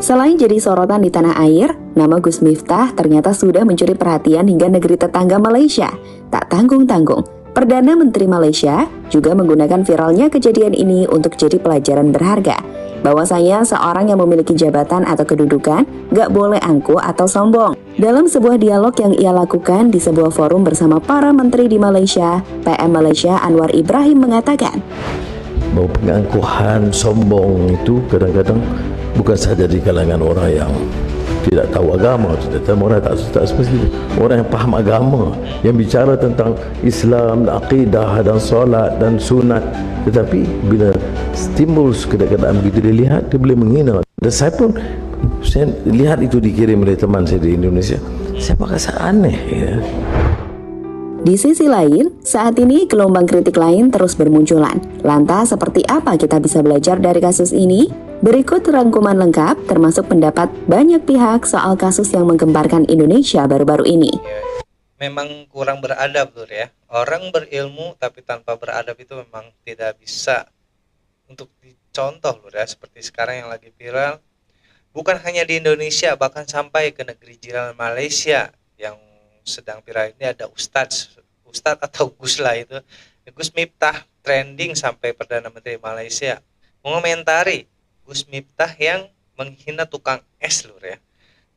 Selain jadi sorotan di tanah air, nama Gus Miftah ternyata sudah mencuri perhatian hingga negeri tetangga Malaysia. Tak tanggung-tanggung, Perdana Menteri Malaysia juga menggunakan viralnya kejadian ini untuk jadi pelajaran berharga. Bahwasanya seorang yang memiliki jabatan atau kedudukan gak boleh angkuh atau sombong. Dalam sebuah dialog yang ia lakukan di sebuah forum bersama para menteri di Malaysia, PM Malaysia Anwar Ibrahim mengatakan, bahwa pengangkuhan sombong itu kadang-kadang bukan saja di kalangan orang yang tidak tahu agama, orang tak seperti orang yang paham agama, yang bicara tentang Islam, akidah dan solat dan sunat, tetapi bila timbul keadaan begitu dilihat, dia boleh menghina. Dan saya lihat itu dikirim oleh teman saya di Indonesia, saya merasa aneh ya. Di sisi lain, saat ini gelombang kritik lain terus bermunculan. Lantas, seperti apa kita bisa belajar dari kasus ini? Berikut rangkuman lengkap, termasuk pendapat banyak pihak soal kasus yang menggemparkan Indonesia baru-baru ini. Memang kurang beradab, Lur ya. Orang berilmu tapi tanpa beradab itu memang tidak bisa untuk dicontoh, Lur ya. Seperti sekarang yang lagi viral, bukan hanya di Indonesia, bahkan sampai ke negeri jiran Malaysia yang sedang viral ini ada Ustadz atau Gus lah itu, Gus Miftah, trending sampai Perdana Menteri Malaysia mengomentari Gus Miftah yang menghina tukang es, Lur ya.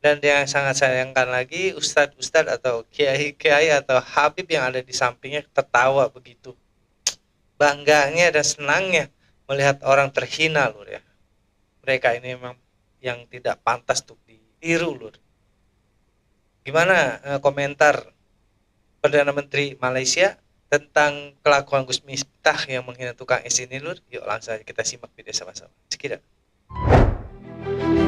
Dan yang sangat sayangkan lagi, Ustadz atau kiai atau habib yang ada di sampingnya tertawa begitu bangganya dan senangnya melihat orang terhina, Lur ya. Mereka ini memang yang tidak pantas untuk ditiru, Lur. Gimana komentar Perdana Menteri Malaysia tentang kelakuan Gus Miftah yang menghina tukang es ini, Lur? Yuk langsung aja kita simak video sama-sama. Sekitar.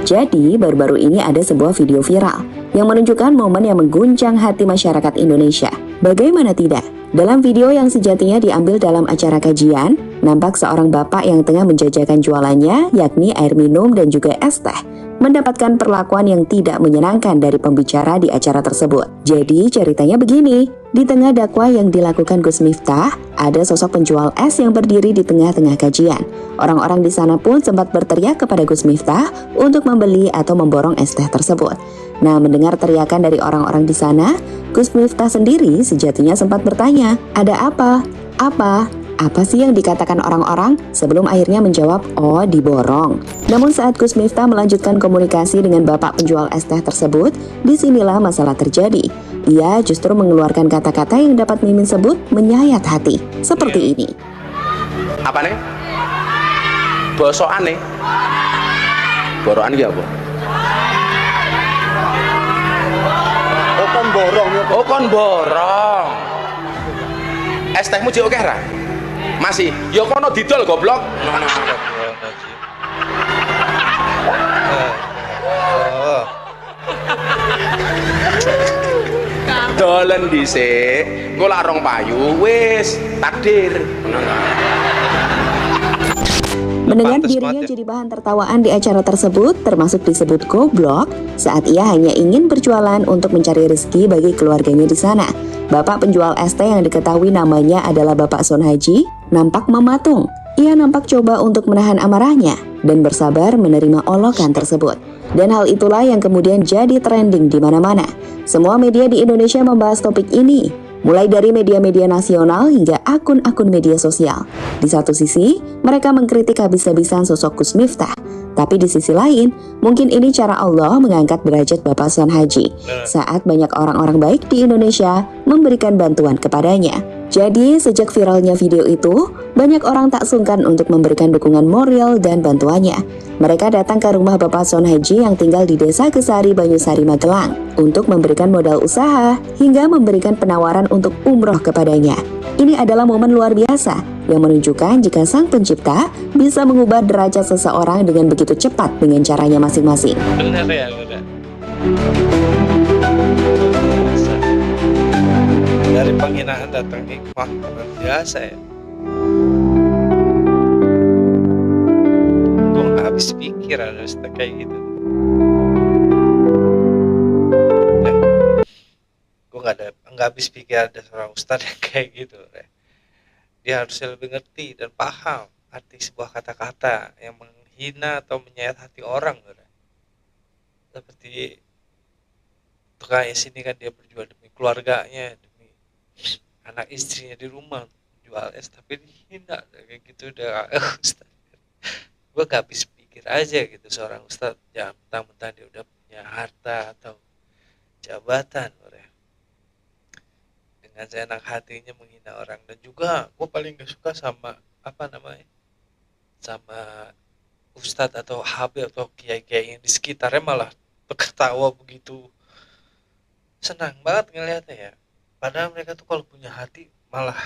Jadi, baru-baru ini ada sebuah video viral yang menunjukkan momen yang mengguncang hati masyarakat Indonesia. Bagaimana tidak? Dalam video yang sejatinya diambil dalam acara kajian, nampak seorang bapak yang tengah menjajakan jualannya, yakni air minum dan juga es teh, mendapatkan perlakuan yang tidak menyenangkan dari pembicara di acara tersebut. Jadi ceritanya begini, di tengah dakwah yang dilakukan Gus Miftah, ada sosok penjual es yang berdiri di tengah-tengah kajian. Orang-orang di sana pun sempat berteriak kepada Gus Miftah untuk membeli atau memborong es teh tersebut. Nah, mendengar teriakan dari orang-orang di sana, Gus Miftah sendiri sejatinya sempat bertanya, ada apa? Apa sih yang dikatakan orang-orang? Sebelum akhirnya menjawab, oh diborong. Namun saat Gus Miftah melanjutkan komunikasi dengan bapak penjual es teh tersebut, disinilah masalah terjadi. Ia justru mengeluarkan kata-kata yang dapat Mimin sebut menyayat hati. Seperti ini. Apa nih? Bosokan nih? Borokan dia apa? Oh kon borong. Oh kon borong. Es tehmu jek oke ra? Masih, ya kono didol goblok. Dolen dhisik, engko lak rong payu wis takdir. Mendengar dirinya jadi bahan tertawaan di acara tersebut, termasuk disebut goblok, saat ia hanya ingin berjualan untuk mencari rezeki bagi keluarganya di sana. Bapak penjual es teh yang diketahui namanya adalah Bapak Son Haji, nampak mematung. Ia nampak coba untuk menahan amarahnya dan bersabar menerima olokan tersebut. Dan hal itulah yang kemudian jadi trending di mana-mana. Semua media di Indonesia membahas topik ini, mulai dari media-media nasional hingga akun-akun media sosial. Di satu sisi, mereka mengkritik habis-habisan sosok Gus Miftah. Tapi di sisi lain, mungkin ini cara Allah mengangkat derajat Bapak Son Haji saat banyak orang-orang baik di Indonesia memberikan bantuan kepadanya. Jadi, sejak viralnya video itu, banyak orang tak sungkan untuk memberikan dukungan moral dan bantuannya. Mereka datang ke rumah Bapak Son Haji yang tinggal di Desa Kesari, Banyusari, Magelang untuk memberikan modal usaha hingga memberikan penawaran untuk umroh kepadanya. Ini adalah momen luar biasa yang menunjukkan jika Sang Pencipta bisa mengubah derajat seseorang dengan begitu cepat dengan caranya masing-masing. Benar ya, benar. Dari penghinaan datang hikmah, luar biasa ya. Gue nggak habis pikir ada ustaz kayak gitu. Gue nggak habis pikir ada seorang ustaz yang kayak gitu. Dia harusnya lebih ngerti dan paham arti sebuah kata-kata yang menghina atau menyayat hati orang. seperti tukang es ini kan dia berjual demi keluarganya, demi anak istrinya di rumah, jual es tapi dihina kayak gitu. Udah Ustaz, gue gak habis pikir aja gitu, seorang Ustaz jangan mentang-mentang dia udah punya harta atau jabatan ya, dengan seenak hatinya menghina orang. Dan juga gue paling gak suka sama sama ustadz atau habib atau kiai-kiai yang di sekitarnya malah ketawa begitu, senang banget ngeliatnya ya, padahal mereka tuh kalau punya hati malah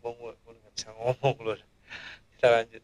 gue nggak bisa ngomong loh. Kita lanjut.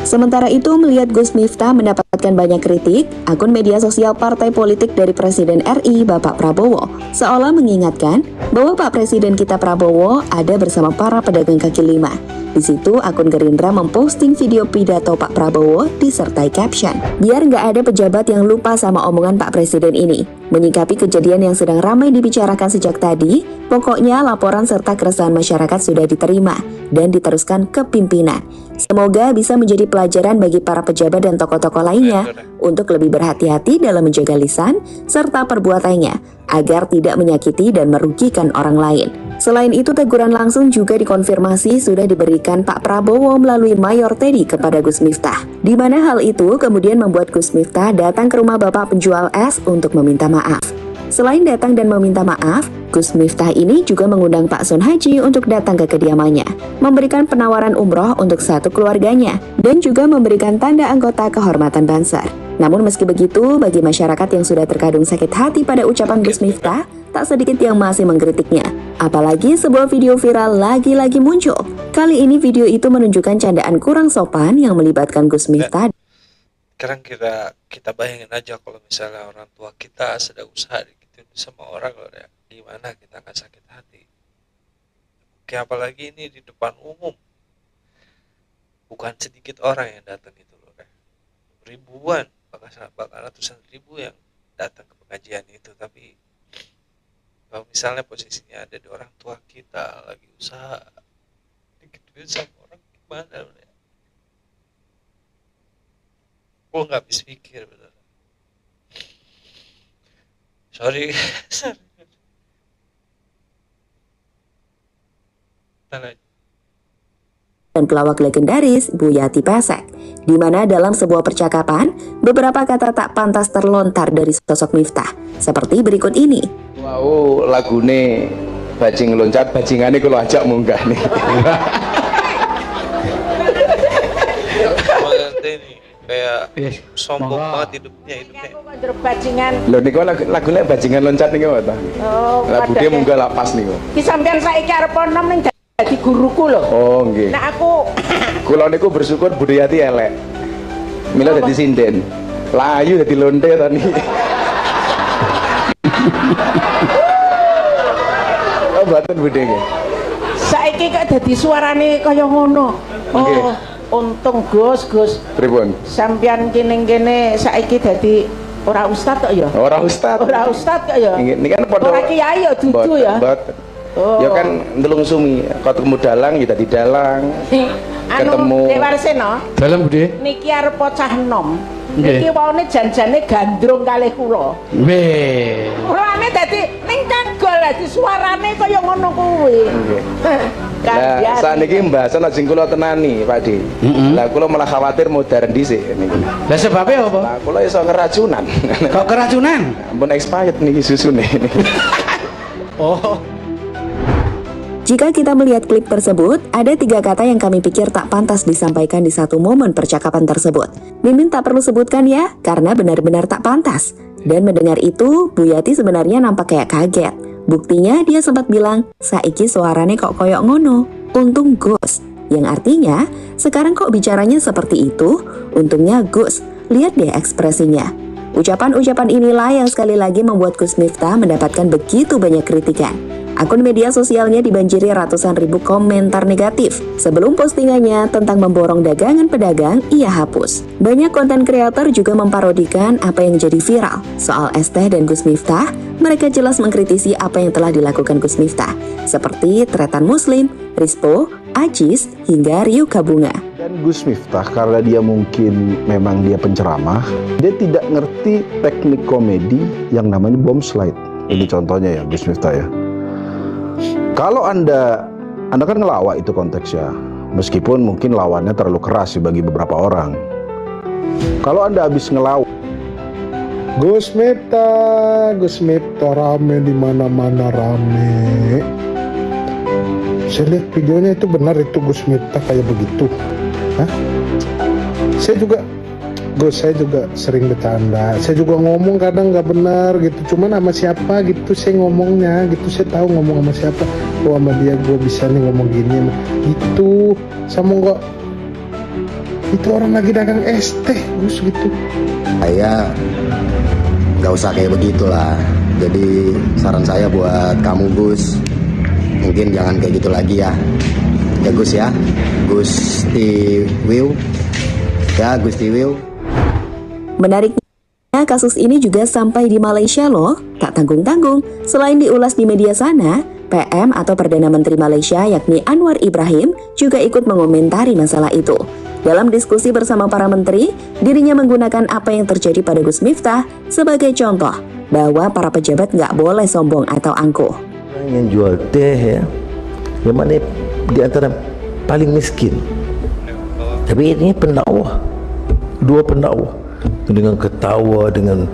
Sementara itu, melihat Gus Miftah mendapatkan banyak kritik, akun media sosial partai politik dari Presiden RI, Bapak Prabowo, seolah mengingatkan bahwa Pak Presiden kita Prabowo ada bersama para pedagang kaki lima. Di situ, akun Gerindra memposting video pidato Pak Prabowo disertai caption, "Biar nggak ada pejabat yang lupa sama omongan Pak Presiden ini." Menyikapi kejadian yang sedang ramai dibicarakan sejak tadi, pokoknya laporan serta keresahan masyarakat sudah diterima dan diteruskan ke pimpinan. Semoga bisa menjadi pelajaran bagi para pejabat dan tokoh-tokoh lainnya untuk lebih berhati-hati dalam menjaga lisan serta perbuatannya agar tidak menyakiti dan merugikan orang lain. Selain itu, teguran langsung juga dikonfirmasi sudah diberikan Pak Prabowo melalui Mayor Teddy kepada Gus Miftah, di mana hal itu kemudian membuat Gus Miftah datang ke rumah Bapak penjual es untuk meminta maaf. Selain datang dan meminta maaf, Gus Miftah ini juga mengundang Pak Sun Haji untuk datang ke kediamannya, memberikan penawaran umroh untuk satu keluarganya, dan juga memberikan tanda anggota kehormatan Banser. Namun meski begitu, bagi masyarakat yang sudah terkadung sakit hati pada ucapan Gus Miftah, tak sedikit yang masih mengkritiknya. Apalagi sebuah video viral lagi-lagi muncul. Kali ini video itu menunjukkan candaan kurang sopan yang melibatkan Gus Miftah. Sekarang kita bayangin aja kalau misalnya orang tua kita sedang usaha digituin sama orang loh ya, gimana kita nggak sakit hati. Oke, apalagi ini di depan umum, bukan sedikit orang yang datang itu loh ya, ribuan bahkan ratusan ribu yang datang ke pengajian itu. Tapi kalau misalnya posisinya ada di orang tua kita lagi usaha digituin sama orang, gimana loh ya. Gue gak habis pikir bener. Sorry. Dan pelawak legendaris Buyati Pesek, di mana dalam sebuah percakapan beberapa kata tak pantas terlontar dari sosok Miftah, seperti berikut ini. Wow, lagune bajing loncat, bajingane kula ajak munggah nih. Kayak sombong banget hidupnya. Bajingan. Lho niku lagune bajingan loncat niku ta. Oh, lagu dia munggah lapas niku. Ki sampean saiki arep nom ning dadi guruku lho. Oh, nggih. Nek aku kula niku bersyukur Budayati elek. Mila dadi sinden. Layu dadi lonte ta niki. Oh, mboten Bude nggih. saiki kok dadi suarane kaya ngono. Oh. Untung Gus. Pripun? Sampeyan kene saiki dadi ora ustad kok ya? Ora ustad kok ya? Niki kan padha. Ora kiai ya dudu ya. Oh. Ya kan ndelung sumi, ketemu dalang ya dadi dalang. Ketemu Dewarsena. Dalam Bude. Niki arep cah enom. Niki waune janjane gandrung kalih kula. Weh. Kulane dadi ning cagol dadi suarane kaya ngono kuwi. Lah saniki mbahasan ajeng kula tenani, Pak Di. Lah kula malah khawatir modern dhisik niki. Lah sebabnya apa? Lah kula iso keracunan. Kok keracunan? Ampun expired niki susune. Oh. Jika kita melihat klip tersebut, ada 3 kata yang kami pikir tak pantas disampaikan di satu momen percakapan tersebut. Mimin tak perlu sebutkan ya, karena benar-benar tak pantas. Dan mendengar itu, Buyati sebenarnya nampak kayak kaget. Buktinya dia sempat bilang, saiki suarane kok koyok ngono, untung Gus. Yang artinya, sekarang kok bicaranya seperti itu, untungnya Gus. Lihat deh ekspresinya. Ucapan-ucapan inilah yang sekali lagi membuat Gus Miftah mendapatkan begitu banyak kritikan. Akun media sosialnya dibanjiri ratusan ribu komentar negatif. Sebelum postingannya tentang memborong dagangan pedagang, ia hapus. Banyak konten kreator juga memparodikan apa yang jadi viral. Soal es teh dan Gus Miftah, mereka jelas mengkritisi apa yang telah dilakukan Gus Miftah, seperti Tretan Muslim, Rispo, Ajis, hingga Rio Kabunga. Dan Gus Miftah karena dia mungkin memang dia penceramah, dia tidak ngerti teknik komedi yang namanya bomb slide. Ini contohnya ya Gus Miftah ya. Kalau Anda kan ngelawak itu konteksnya, meskipun mungkin lawannya terlalu keras sih bagi beberapa orang. Kalau Anda habis ngelawak, Gus Miftah rame di mana-mana rame. Saya lihat videonya itu benar itu Gus Miftah kayak begitu. Hah? Saya juga sering bercanda. Saya juga ngomong kadang nggak benar gitu. Cuman sama siapa gitu saya ngomongnya gitu. Saya tahu ngomong sama siapa. Oh sama dia gue bisa nih ngomong gini. Gitu. Sama nggak. Itu orang lagi dagang es teh Gus gitu. Saya nggak usah kayak begitulah. Jadi saran saya buat kamu Gus, mungkin jangan kayak gitu lagi ya. Ya Gus ya, Gusti Wiw. Ya Gusti Wiw. Menariknya, kasus ini juga sampai di Malaysia loh. Tak tanggung-tanggung, selain diulas di media sana, PM atau Perdana Menteri Malaysia yakni Anwar Ibrahim juga ikut mengomentari masalah itu. Dalam diskusi bersama para menteri, dirinya menggunakan apa yang terjadi pada Gus Miftah sebagai contoh bahwa para pejabat nggak boleh sombong atau angkuh. Yang jual teh ya, yang mana di antara paling miskin. Tapi ini pendakwah, dua pendakwah dengan ketawa, dengan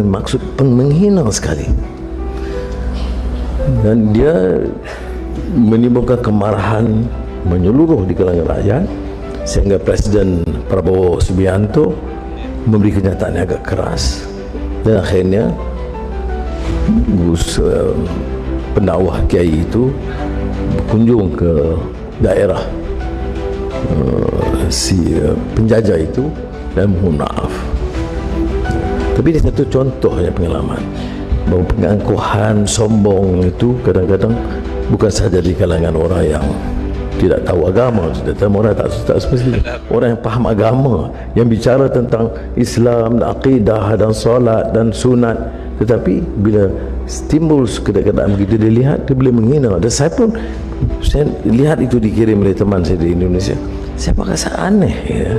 maksud menghina sekali, dan dia menimbulkan kemarahan menyeluruh di kalangan rakyat, sehingga Presiden Prabowo Subianto memberi kenyataan yang agak keras, dan akhirnya pendakwah kiai itu berkunjung ke daerah si penjajah itu dan mohon maaf. Tapi ini satu contohnya pengalaman bahwa pengangkuhan sombong itu kadang-kadang bukan saja di kalangan orang yang tidak tahu agama, orang tak semestinya, orang yang paham agama, yang bicara tentang Islam, akidah dan solat dan sunat, tetapi bila timbul keadaan begitu dia lihat, dia boleh menghina. Dan saya lihat itu dikirim oleh teman saya di Indonesia. Saya merasa aneh ya.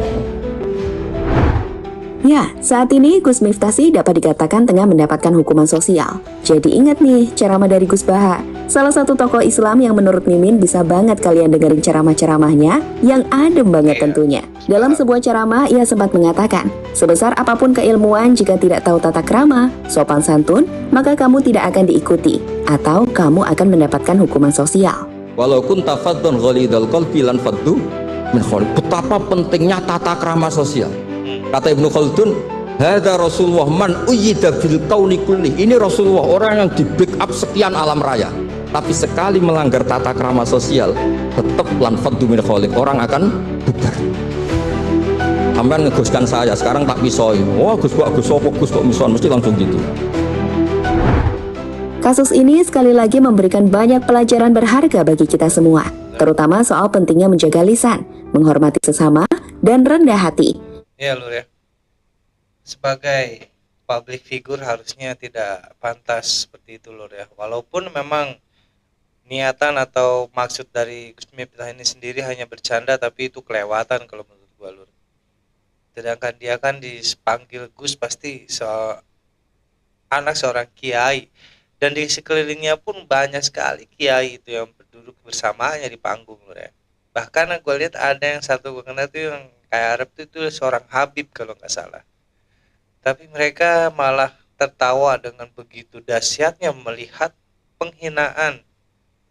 Ya, saat ini Gus Miftah sih dapat dikatakan tengah mendapatkan hukuman sosial. Jadi ingat nih, ceramah dari Gus Baha, salah satu tokoh Islam yang menurut Mimin bisa banget kalian dengerin ceramah-ceramahnya yang adem banget tentunya. Dalam sebuah ceramah, ia sempat mengatakan, sebesar apapun keilmuan jika tidak tahu tata krama, sopan santun, maka kamu tidak akan diikuti, atau kamu akan mendapatkan hukuman sosial. Walaupun tafadzun ghalidal qalbi lan faddu min khalid. Betapa pentingnya tata krama sosial. Kata Ibnu Khaldun, hadza Rasulullah man uyyida fil kauni kulli. Ini Rasulullah, orang yang di backup sekian alam raya. Tapi sekali melanggar tata krama sosial, tetap lan faddu min khalid. Orang akan bubar. Sampean ngeguskan saya, sekarang tak pisoi. Wah, Gus kok mison, mesti langsung gitu. Kasus ini sekali lagi memberikan banyak pelajaran berharga bagi kita semua, terutama soal pentingnya menjaga lisan, menghormati sesama, dan rendah hati. Ya Lur ya, sebagai public figure harusnya tidak pantas seperti itu Lur ya. Walaupun memang niatan atau maksud dari Gus Miftah ini sendiri hanya bercanda, tapi itu kelewatan kalau menurut gua Lur. Sedangkan dia kan dipanggil Gus pasti anak seorang kiai, dan di sekelilingnya pun banyak sekali kiai itu yang berduduk bersamanya di panggung Lur ya. Bahkan gue lihat ada yang satu gue kenal tuh yang kayak Arab itu seorang Habib kalau nggak salah. Tapi mereka malah tertawa dengan begitu dahsyatnya melihat penghinaan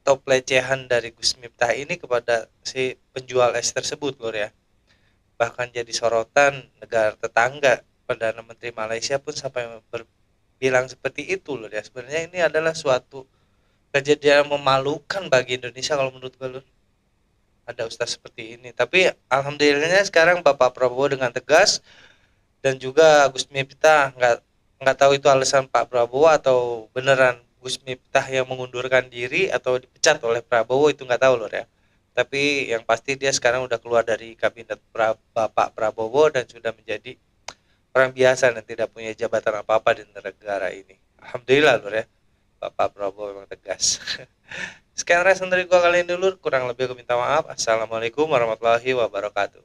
atau pelecehan dari Gus Miftah ini kepada si penjual es tersebut Lur ya. Bahkan jadi sorotan negara tetangga. Perdana Menteri Malaysia pun sampai bilang seperti itu Lur ya. Sebenarnya ini adalah suatu kejadian memalukan bagi Indonesia kalau menurut gue Lur. Ada ustaz seperti ini. Tapi alhamdulillahnya sekarang Bapak Prabowo dengan tegas, dan juga Gus Miftah nggak tahu itu alasan Pak Prabowo atau beneran Gus Miftah yang mengundurkan diri atau dipecat oleh Prabowo, itu nggak tahu Lur ya. Tapi yang pasti dia sekarang udah keluar dari kabinet Bapak Prabowo dan sudah menjadi orang biasa dan tidak punya jabatan apa-apa di negara ini. Alhamdulillah Lur ya, Bapak Prabowo memang tegas. Sekian respon dari gua kali ini Lur, kurang lebih aku minta maaf. Assalamualaikum warahmatullahi wabarakatuh.